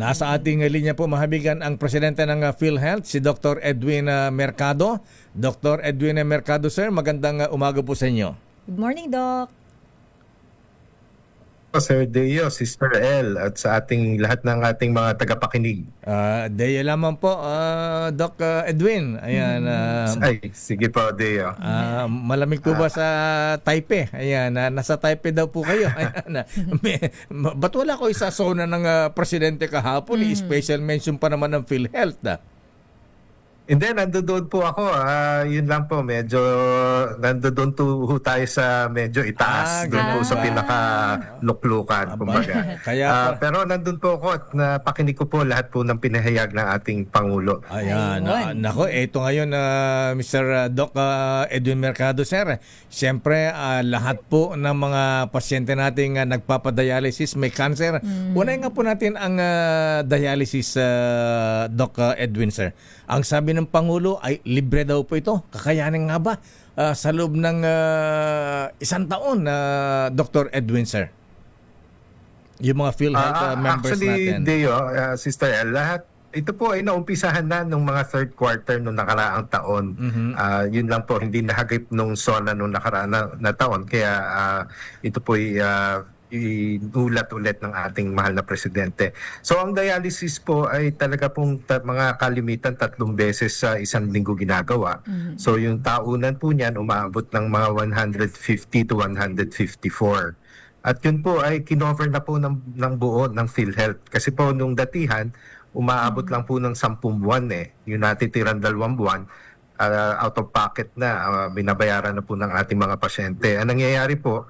Nasa ating linya po mahabigan ang presidente ng PhilHealth, si Dr. Edwin Mercado. Dr. Edwin Mercado, sir, magandang umaga po sa inyo. Good morning, Doc. Sir Deo, Sister L, at sa ating lahat ng ating mga tagapakinig. Deo lamang po, Doc Edwin. Ayan. Ay, sige po, Deo. Malamig po ba sa Taipei? Ayan, nasa Taipei daw po kayo. Ayan, ba't wala ko isasona ng presidente kahapon? Special mention pa naman ng PhilHealth. And then, nandoon po ako. Yun lang po, medyo nandoon po tayo sa medyo itaas. Doon po sa pinaka-luklukan, kumbaga. Pero nandun po ako at napakinig ko po lahat po ng pinahayag ng ating Pangulo. Ayan. Nako, ito ngayon, Mr. Doc Edwin Mercado, sir. Siyempre, lahat po ng mga pasyente nating nagpapadialysis, may cancer. Unahin nga po natin ang dialysis, Doc Edwin, sir. Ang sabi ng Pangulo ay libre daw po ito. Kakayanin nga ba sa loob ng isang taon, Dr. Edwin, sir? Yung mga PhilHealth members actually, natin. Deo, Sister L, lahat ito po ay naumpisahan na nung mga third quarter nung nakaraang taon. Yun lang po, hindi nahagip nung SONA nung nakaraang na taon. Kaya ito po ay inulat ulit ng ating mahal na presidente. So ang dialysis po ay talaga pong mga kalimitan 3 beses sa isang linggo ginagawa. So yung taunan po niyan umaabot ng mga 150 to 154. At yun po ay kinover na po ng buo ng PhilHealth. Kasi po nung datihan, umaabot lang po ng 10 buwan eh. Yung natitirang 2 buwan, out of pocket na, binabayaran na po ng ating mga pasyente. Ang nangyayari po,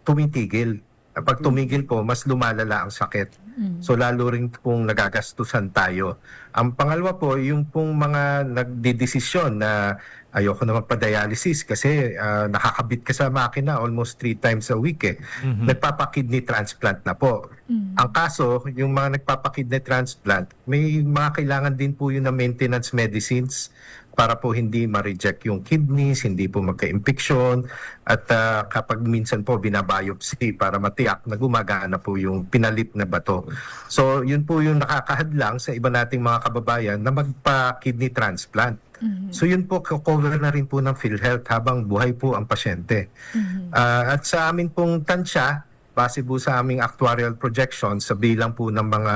tumitigil. Pag tumigil po, mas lumalala ang sakit. So lalo rin pong nagagastusan tayo. Ang pangalawa po, yung pong mga nagdidesisyon na ayoko na magpa-dialysis kasi nakakabit ka sa makina almost 3 times a week eh. Nagpapa-kidney transplant na po. Ang kaso, yung mga nagpapa-kidney transplant, may mga kailangan din po yun na maintenance medicines para po hindi ma-reject yung kidneys, hindi po magka-infection, at kapag minsan po binabiopsy para matiyak na gumagana po yung pinalit na bato. So yun po yung nakakahadlang sa iba nating mga kababayan na magpa-kidney transplant. So yun po, cover na rin po ng PhilHealth habang buhay po ang pasyente. At sa amin pong tansya, base po sa aming actuarial projections sa bilang po ng mga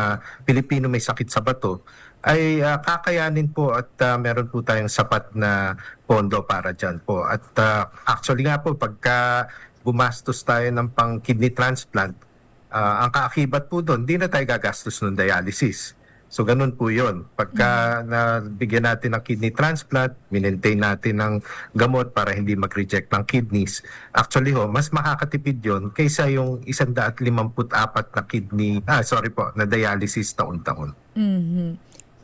Pilipino may sakit sa bato, ay kakayanin po at meron po tayong sapat na pondo para dyan po. At actually nga po, pagka gumastos tayo ng pang-kidney transplant, ang kaakibat po doon, di na tayo gagastos ng dialysis. So ganun po yun. Pagka nabigyan natin ng kidney transplant, minentain natin ng gamot para hindi mag-reject ng kidneys. Actually mas makakatipid yun kaysa yung 154 na dialysis taon-taon.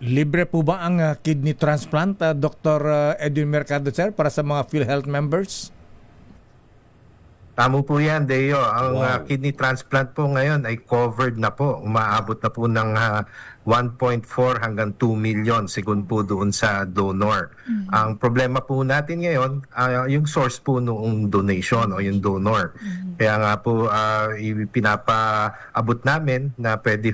Libre po ba ang kidney transplant, Dr. Edwin Mercado, sir, para sa mga PhilHealth members? Tamo po yan, Deo. Ang kidney transplant po ngayon ay covered na po. Umaabot na po ng 1.4 hanggang 2 million sigun po doon sa donor. Ang problema po natin ngayon, yung source po noong donation o yung donor. Kaya nga po pinapaabot namin na pwede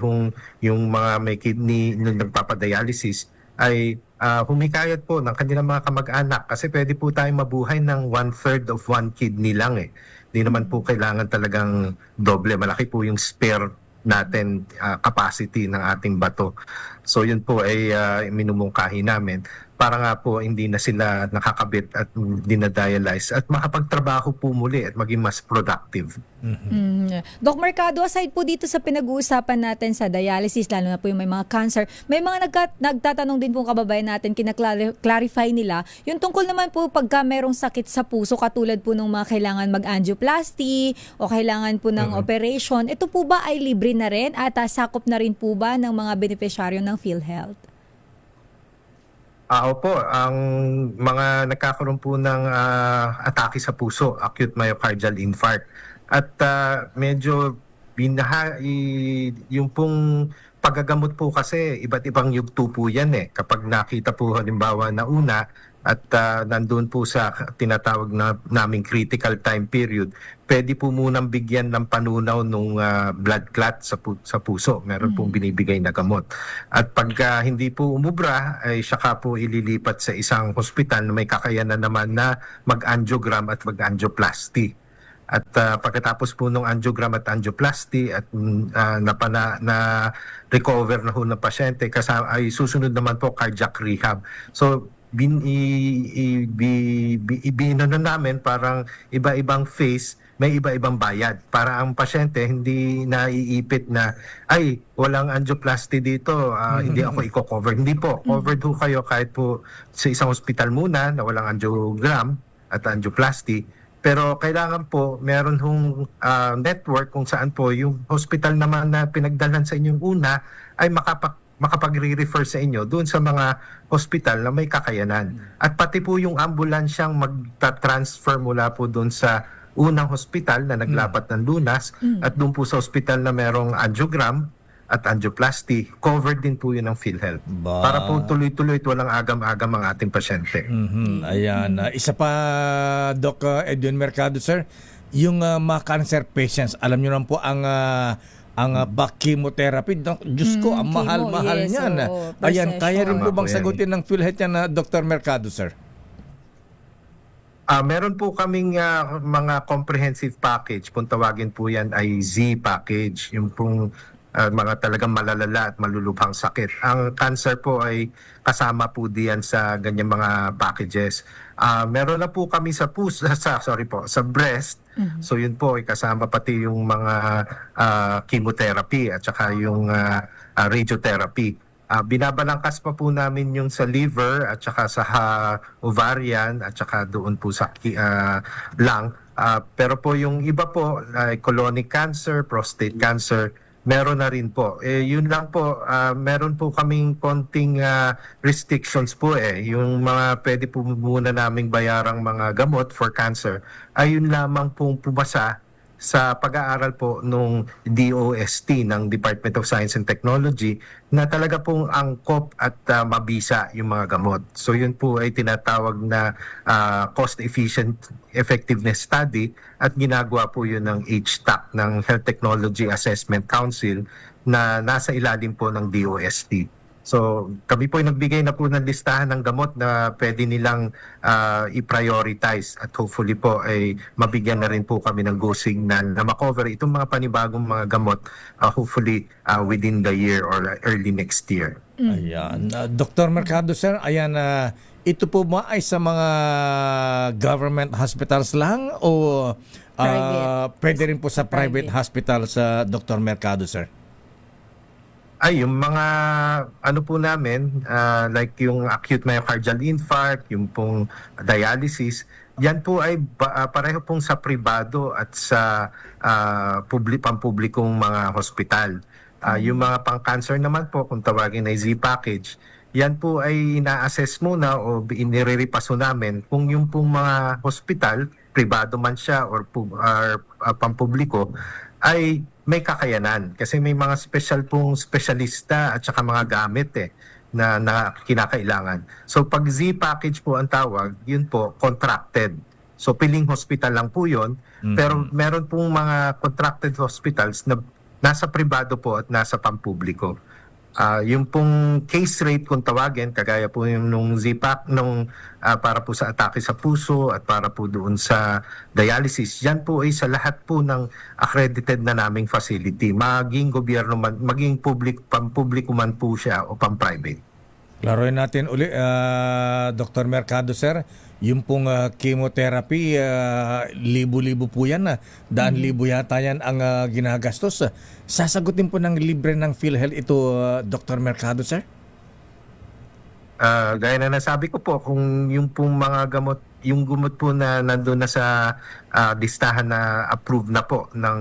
yung mga may kidney nung nagpapadialysis ay humikayat po ng kanilang mga kamag-anak kasi pwede po tayong mabuhay ng 1/3 of 1 kidney lang eh. Hindi naman po kailangan talagang doble. Malaki po yung spare natin capacity ng ating bato. So yun po ay minumungkahi namin para nga po hindi na sila nakakabit at dinadialyze at makapagtrabaho po muli at maging mas productive. Doc Mercado, aside po dito sa pinag-uusapan natin sa dialysis, lalo na po yung may mga cancer, may mga nagtatanong din po kababayan natin, kinaklarify nila, yung tungkol naman po pagka merong sakit sa puso, katulad po ng mga kailangan mag-angioplasty o kailangan po ng operation, ito po ba ay libre na rin at sakop na rin po ba ng mga beneficiaryo ng PhilHealth? Opo, ang mga nagkakaroon po ng atake sa puso, acute myocardial infarct. At medyo yung pong paggagamot po kasi iba't ibang yugto po yan eh. Kapag nakita po halimbawa na una, at nandun po sa tinatawag na naming critical time period, pwede po munang bigyan ng panunaw ng blood clot sa puso. Meron pong binibigay na gamot. At pagka hindi po umubra, ay saka po ililipat sa isang hospital na may kakayanan naman na mag-angiogram at mag-angioplasty. At pagkatapos po ng angiogram at angioplasty at na recover na ho ng pasyente, kasama ay susunod naman po cardiac rehab. So ibino na namin parang iba-ibang phase, may iba-ibang bayad para ang pasyente hindi naiipit na ay walang angioplasty dito, hindi ako i-cover. Hindi po, covered ho kayo kahit po sa isang hospital muna na walang angiogram at angioplasty. Pero kailangan po meron hong network kung saan po yung hospital naman na pinagdalhan sa inyong una ay makapag-re-refer sa inyo doon sa mga hospital na may kakayanan. At pati po yung ambulansyang magta-transfer mula po doon sa unang hospital na naglapat ng lunas at doon po sa hospital na merong angiogram at angioplasty, covered din po yun ng PhilHealth. Para po tuloy-tuloy at walang agam-agam ang ating pasyente. Ayan. Isa pa, Doc Edwin Mercado, sir, yung mga cancer patients, alam nyo lang po ang back chemotherapy. Diyos ko, ang mahal-mahal niyan. Ayan, kaya rin po bang sagutin ng PhilHealth yan na Dr. Mercado, sir? Meron po kaming mga comprehensive package. Kung tawagin po yan ay Z package. Yung pong mga talagang malalala at malulubhang sakit. Ang cancer po ay kasama po diyan sa ganyan mga packages. Meron na po kami sa puso, sa breast. So yun po ay kasama pati yung mga chemotherapy at saka yung radiotherapy. Binabalangkas pa po namin yung sa liver at saka sa ovarian at saka doon po sa lung. Pero po yung iba po, colonic cancer, prostate cancer, meron na rin po. Yun lang po, meron po kaming konting restrictions po Yung mga pwede po muna naming bayarang mga gamot for cancer, ay yun lamang pong pumasa sa pag-aaral po nung DOST ng Department of Science and Technology na talaga pong angkop at mabisa yung mga gamot. So yun po ay tinatawag na cost-efficient effectiveness study at ginagawa po yun ng HTAC, ng Health Technology Assessment Council na nasa ilalim po ng DOST. So kami po ay nagbigay na po ng listahan ng gamot na pwede nilang i-prioritize at hopefully po ay mabigyan na rin po kami ng go signal na makover itong mga panibagong mga gamot hopefully within the year or early next year. Ayan. Dr. Mercado, sir, ayan, ito po ba ay sa mga government hospitals lang o pwede rin po sa private hospitals, Dr. Mercado, sir? Ay, yung mga ano po namin, like yung acute myocardial infarct, yung pong dialysis, yan po ay pareho pong sa pribado at sa pampublikong mga hospital. Yung mga pang-cancer naman po, kung tawagin ay Z package, yan po ay ina-assess muna o iniriripaso namin kung yung pong mga hospital, pribado man siya or pampubliko, ay may kakayanan kasi may mga specialista at saka mga gamit na kinakailangan. So pag Z package po ang tawag, yun po contracted. So piling hospital lang po yun, pero meron pong mga contracted hospitals na nasa pribado po at nasa pampubliko. Yung pong case rate kung tawagin, kagaya po yung nung ZPAC, para po sa atake sa puso at para po doon sa dialysis, yan po ay sa lahat po ng accredited na naming facility, maging gobyerno man, maging pampubliko man po siya o pam-private. Klaroin natin uli, Dr. Mercado, sir, yung pong chemotherapy, libo-libo po yan, daan-libo yata yan ang ginagastos. Sasagutin po ng libre ng PhilHealth ito, Dr. Mercado, sir? Gaya na nasabi ko po, kung yung pong mga gamot, yung gamot po na nandun na sa listahan na approved na po ng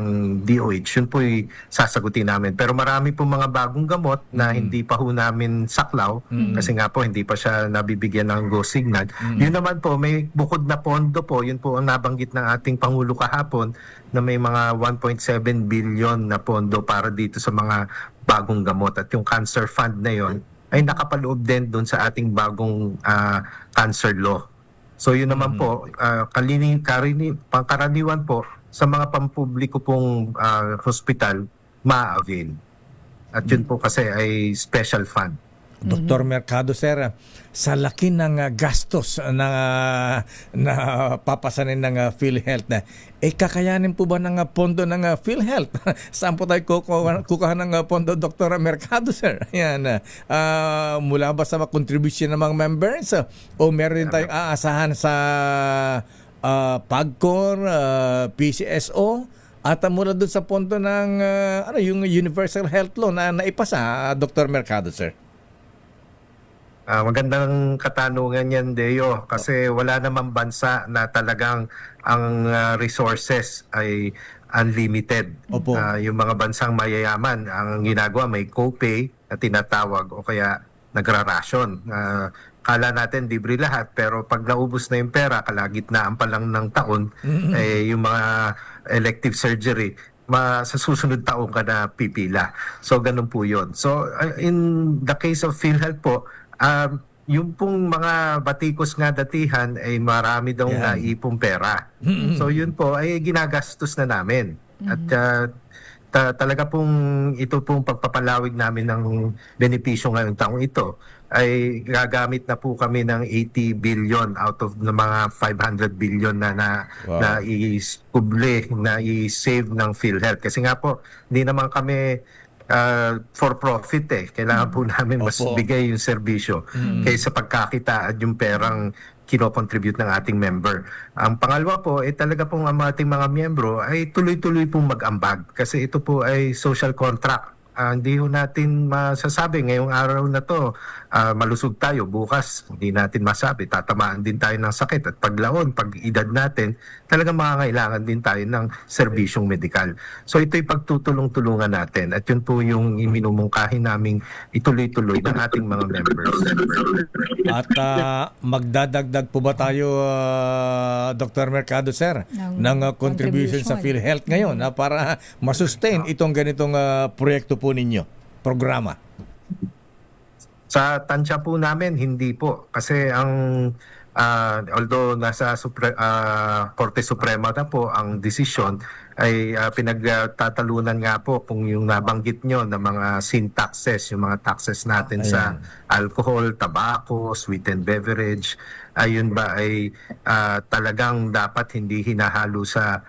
DOH, yun po sasagutin namin. Pero marami po mga bagong gamot na hindi pa ho namin saklaw kasi nga po hindi pa siya nabibigyan ng go signal. Yun naman po, may bukod na pondo po, yun po ang nabanggit ng ating Pangulo kahapon na may mga 1.7 billion na pondo para dito sa mga bagong gamot. At yung cancer fund na yon ay nakapaloob din doon sa ating bagong cancer law. So yun naman po, pangkaraniwan po sa mga pampubliko pong hospital, ma-avail. At yun po kasi ay special fund. Dr. Mercado, sir, sa laki ng gastos na papasanin ng PhilHealth, kakayanin po ba ng pondo ng PhilHealth? Saan po tayo kukuha ng pondo, Dr. Mercado, sir? Ayan, mula ba sa contribution ng mga members? O meron din tayong aasahan sa PAGCOR, PCSO? At mula doon sa pondo ng yung Universal Health Law na naipasa, Dr. Mercado, sir? Magandang katanungan yan, Deo, kasi wala namang bansa na talagang ang resources ay unlimited. Opo. Yung mga bansang mayayaman, ang ginagawa may copay na tinatawag o kaya nagra-ration. Kala natin libre lahat, pero pag naubos na yung pera, kalagitnaan pa lang ng taon, yung mga elective surgery, sa susunod taon ka na pipila. So, ganun po yun. So, in the case of PhilHealth po, yung pong mga batikos nga datihan ay marami daw naipong pera. So yun po ay ginagastos na namin. At talaga pong ito pong pagpapalawig namin ng benepisyo ngayong taong ito ay gagamit na po kami ng 80 billion out of ng mga 500 billion na i-publish, na i-save ng PhilHealth. Kasi nga po, hindi naman kami for profit Kailangan po namin mas bigay yung serbisyo kaysa pagkakitaan yung perang kinocontribute ng ating member. Ang pangalawa po, talaga pong ang ating mga miyembro ay tuloy-tuloy pong mag-ambag kasi ito po ay social contract. Hindi ho natin masasabi ngayong araw na to, malusog tayo, bukas hindi natin masabi, tatamaan din tayo ng sakit at paglaon, pag edad natin, talagang makakailangan din tayo ng serbisyong medikal. So ito'y pagtutulong-tulungan natin at yun po yung iminumungkahi naming ituloy-tuloy ng ating mga members. At magdadagdag po ba tayo, Dr. Mercado, sir, ng contribution sa PhilHealth ngayon para masustain itong ganitong proyekto po ninyo, programa? Sa tansya po namin, hindi po. Kasi although nasa Korte Suprema na po ang desisyon, ay pinagtatalunan nga po kung yung nabanggit nyo na mga sin taxes, yung mga taxes natin sa alcohol, tobacco, sweetened beverage, ayun ba ay talagang dapat hindi hinahalo sa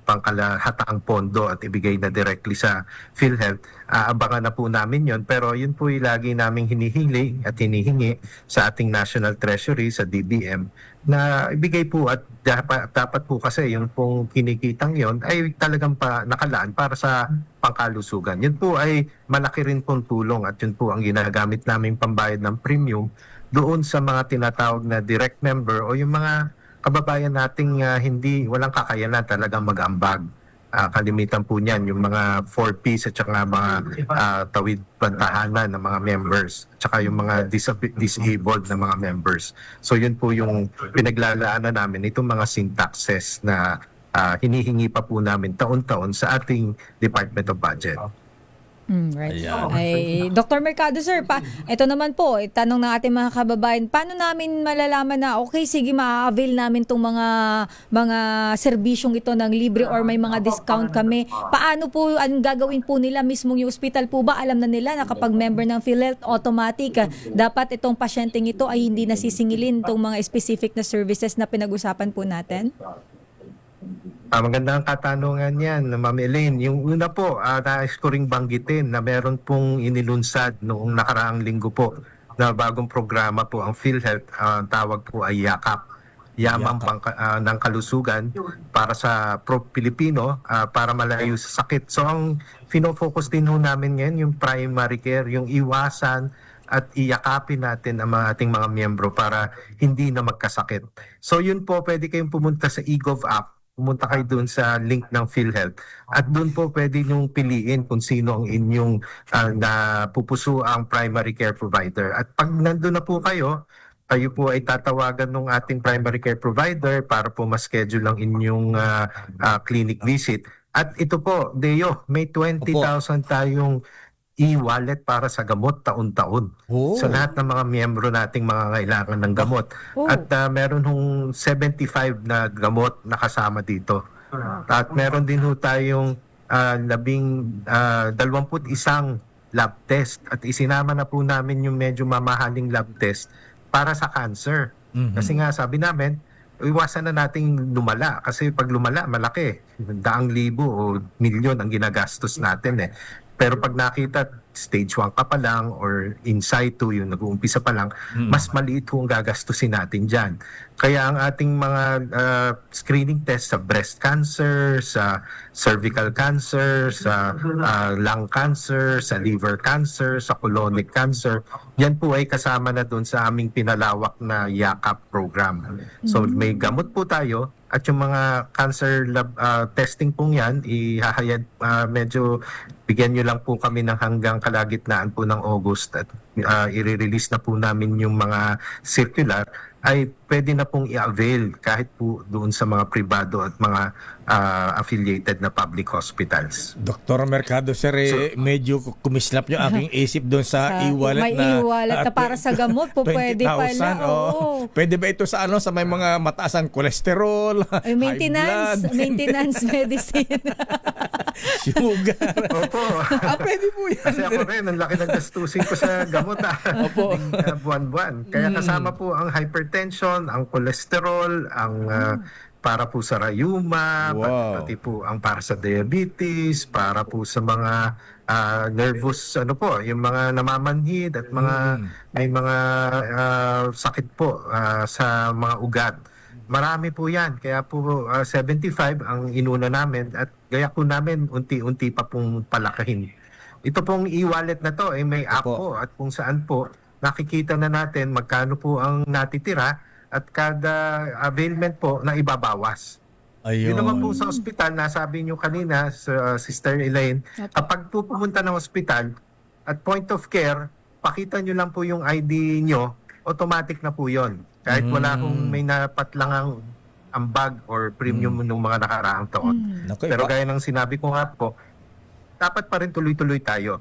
pangkalahataang pondo at ibigay na directly sa PhilHealth. Abangan na po namin yon, pero yun po yung lagi naming hinihingi at hinihingi sa ating National Treasury, sa DBM, na ibigay po at dapat po kasi yung pong kinikitang yon ay talagang nakalaan para sa pangkalusugan. Yun po ay malaki rin pong tulong at yun po ang ginagamit naming pambayad ng premium doon sa mga tinatawag na direct member o yung mga kababayan nating walang kakayanan talagang mag-ambag. Kalimitan po niyan yung mga 4Ps at saka mga tawid pantahanan ng mga members at saka yung mga disabled na mga members. So yun po yung pinaglalaanan namin itong mga sin taxes na hinihingi pa po namin taon-taon sa ating Department of Budget. Right. Ay, Dr. Mercado, sir, ito naman po, tanong ng ating mga kababayan, paano namin malalaman na okay, sige, ma-avail namin itong mga serbisyong ito ng libre or may mga discount kami? Paano po, ang gagawin po nila mismong yung hospital po ba? Alam na nila na kapag member ng PhilHealth, automatic, dapat itong pasyenteng ito ay hindi nasisingilin itong mga specific na services na pinag-usapan po natin? Magandang katanungan yan, Ma'am Elaine. Yung una po, nais ko ring banggitin na meron pong inilunsad noong nakaraang linggo po na bagong programa po ang PhilHealth. Tawag po ay YAKAP. Yamang ng kalusugan para sa Pilipino para malayo sa sakit. So ang fino-focus din ho namin ngayon yung primary care, yung iwasan at iyakapin natin ang ating mga miyembro para hindi na magkasakit. So yun po, pwede kayong pumunta sa eGov app. Pumunta kayo doon sa link ng PhilHealth at doon po pwede nyong piliin kung sino ang inyong napupuso ang primary care provider. At pag nandun na po kayo po ay tatawagan ng ating primary care provider para po ma-schedule ang inyong clinic visit. At ito po, Deo, may 20,000 tayong e-wallet para sa gamot taon-taon. Oh. Sa lahat ng mga miyembro nating mga kailangan ng gamot. Oh. At meron hong 75 na gamot na kasama dito. At meron din ho tayong 21 lab test. At isinama na po namin yung medyo mamahaling lab test para sa cancer. Kasi nga sabi namin, iwasan na nating lumala. Kasi pag lumala, malaki. 100,000 o milyon ang ginagastos natin eh. Pero pag nakita stage 1 ka pa lang or in situ, yung nag-uumpisa pa lang, mas maliit ho ang gagastusin natin dyan. Kaya ang ating mga screening test sa breast cancer, sa cervical cancer, sa lung cancer, sa liver cancer, sa colonic cancer, yan po ay kasama na doon sa aming pinalawak na YAKAP program. So may gamot po tayo at yung mga cancer lab testing pong yan, ihahayad medyo bigyan nyo lang po kami ng hanggang kalagitnaan po ng August at i-release na po namin yung mga circular ay pwede na pong i-avail kahit po doon sa mga privado at mga affiliated na public hospitals. Dr. Mercado, sir, medyo kumislap yung aking isip doon sa e-wallet may na... e-wallet na para sa gamot po, pwede pala. 20,000, oh. Pwede ba ito sa sa may mga mataasan cholesterol, Ay, maintenance, high blood, maintenance medicine. sugar? Opo. Pwede po yan. Kasi ako rin, ang laki ng gastusin ko sa gamot Opo. buwan-buwan. Kaya kasama po ang hypertension, ang cholesterol, ang para po sa rayuma, Wow. pati po ang para sa diabetes, para po sa mga nervous, yung mga namamanhid at mga may mga sakit po sa mga ugat. Marami po yan. Kaya po 75 ang inuna namin at gaya po namin unti-unti pa pong palakahin. Ito pong e-wallet na to may app Opo. po at kung saan po nakikita na natin magkano po ang natitira at kada availment po na ibabawas. Ayun. Yun naman po sa ospital, nasabi nyo kanina sa Sister Elaine, kapag po pumunta ng ospital at point of care, pakita nyo lang po yung ID nyo, automatic na po yun. Kahit wala kong may napatlangang ambag or premium ng mga nakaraang taon. Naku, Pero gaya ng sinabi ko nga po, dapat pa rin tuloy-tuloy tayo.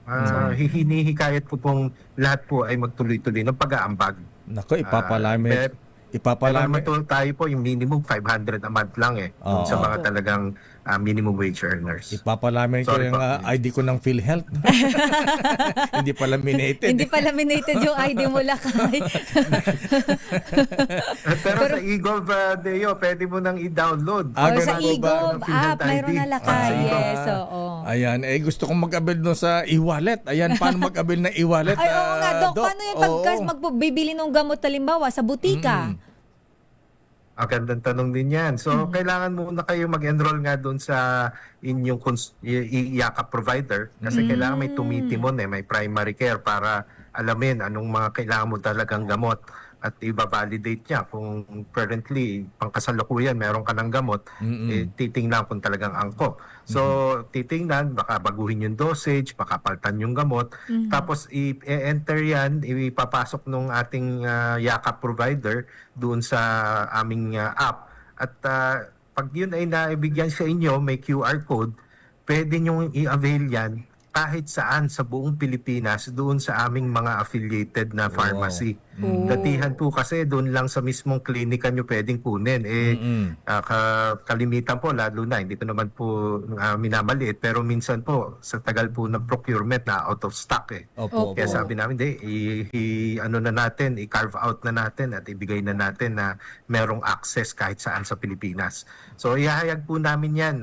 Hinihikayat po pong lahat po ay magtuloy-tuloy ng pag-aambag. Naku, ipapalami. Pero naman tayo po, yung minimum 500 a month lang dun sa mga talagang minimum wage earners. Ipapalamin ko Sorry yung po. ID ko ng PhilHealth. Hindi pa laminated. Hindi pa laminated yung ID mo, Lakay. Pero sa eGov, Deo, pwede mo nang i-download. Ah, Or ganun sa po ba? eGov Ng PhilHealth app, mayroon ID. na, Lakay. Ah, Yes, oo. Ayan, gusto kong mag-avail doon sa e-wallet. Ayan, paano mag-avail ng e-wallet? Ay, oo nga, Dok. Paano yung pagkas Oo. magbibili ng gamot, halimbawa, sa butika? Ang gandang tanong din yan. So, kailangan muna kayo mag-enroll nga doon sa inyong IACA provider kasi kailangan may tumitimon may primary care para alamin anong mga kailangan mo talagang gamot at i-validate niya kung currently pangkasalukuyan meron ka ng gamot, titingnan kung talagang angkop. So, titingnan, baka baguhin yung dosage, baka paltan yung gamot, tapos i-enter yan, ipapasok nung ating YAKA provider doon sa aming app. At pag yun ay naibigyan sa inyo, may QR code, pwede nyo i-avail yan kahit saan sa buong Pilipinas doon sa aming mga affiliated na pharmacy. Datihan po kasi doon lang sa mismong klinika nyo pwedeng kunin. Kalimitan po, lalo na, hindi ko naman po minamaliit, pero minsan po sa tagal po ng procurement na out of stock Opo, Kaya sabi namin, i-carve out na natin at ibigay na natin na merong access kahit saan sa Pilipinas. So ihahayag po namin yan.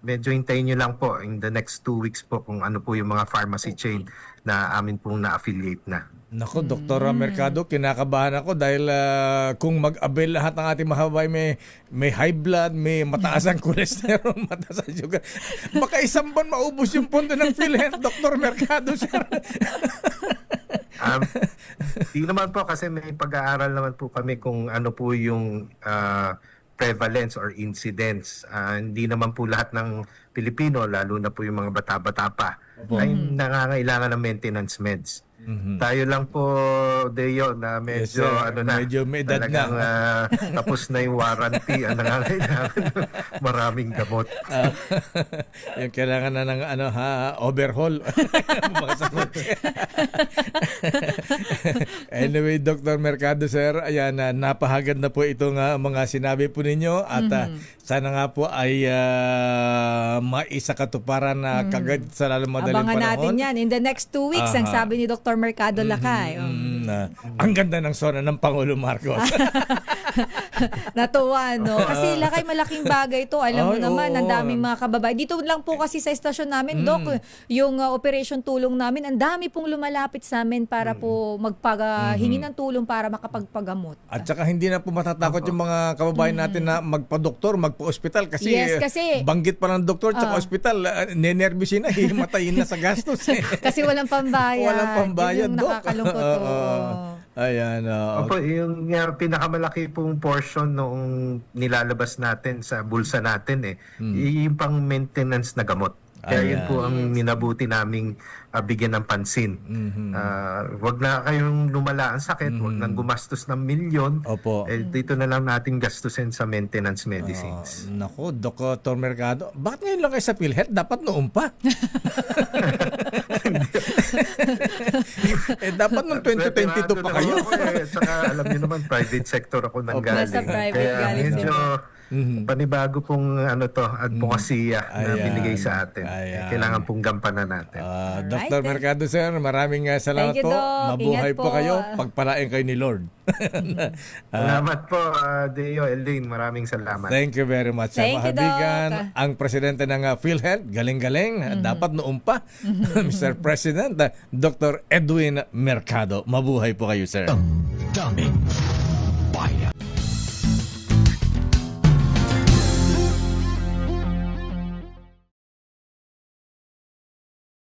Medyo hintayin nyo lang po in the next 2 weeks po kung ano po yung mga pharmacy chain na amin pong na-affiliate na. Naku, Dr. Mercado, kinakabahan ako dahil kung mag-avail lahat ng ating mahabay, may high blood, may mataas ang cholesterol, mataas ang sugar. Baka isang buwan maubos yung pondo ng PhilHealth, Dr. Mercado, sir. Di naman po kasi may pag-aaral naman po kami kung ano po yung prevalence or incidence. Hindi naman po lahat ng Pilipino, lalo na po yung mga bata-bata pa, ay nangangailangan ng maintenance meds. Tayo lang po, Deo, na medyo, Yes, sir. Medyo may edad na. talagang, tapos na yung warranty. Ang nangangailangan maraming gamot. Yung kailangan na ng overhaul. Mga sagot. Anyway, Dr. Mercado, sir, ayan, napahagad na po itong mga sinabi po ninyo at sana nga po ay maisakatuparan na kagad sa lalong madaling Abangan panahon. natin yan. In the next 2 weeks, ang sabi ni Dr. Mercado Lakay. Ang ganda ng sona ng Pangulo Marcos. Natuwa, no? Kasi Lakay, malaking bagay to. Alam mo Ay, naman, oo. ang daming mga kababayan. Dito lang po kasi sa estasyon namin, Doc, yung operation tulong namin, ang dami pong lumalapit sa amin para po magpaghingi ng tulong para makapagpagamot. At saka hindi na po matatakot yung mga kababayan natin na magpa-doktor, magpa-ospital kasi, Yes, kasi- banggit pa ng doktor at ospital, nenervyusin na, himatayin na sa gastos. Kasi walang pambayad. Walang pambayad, Yun yung Doc. nakakalungkot. Ayan. Opo, yung pinakamalaki pong portion noong nilalabas natin sa bulsa natin yung pang maintenance na gamot. Kaya yun po ang minabuti naming bigyan ng pansin. Wag na kayong lumala ang sakit, wag nang gumastos ng milyon. Opo. Dito na lang natin gastusin sa maintenance medicines. Nako, Dr. Mercado, bakit ngayon lang kayo sa PhilHealth? Dapat noon pa. dapat noong 2022 pa kayo. Saka alam niyo naman, private sector ako nang galing. Nasa private Kaya galing medyo panibago pong advokasya na Ayan. binigay sa atin. Ayan. Kailangan pong gampanan natin. Alright. Dr. Mercado, sir, maraming salamat Thank you, po. Doc. Mabuhay Ingat po po. kayo. Pagpalain kayo ni Lord. Salamat po, Deo, Elaine. Maraming salamat. Thank you very much. Thank you, Mahabigan, Doc. ang presidente ng PhilHealth, galing-galing, dapat noon pa. Mr. President, Dr. Edwin Mercado. Mabuhay po kayo, sir. Daming bayan.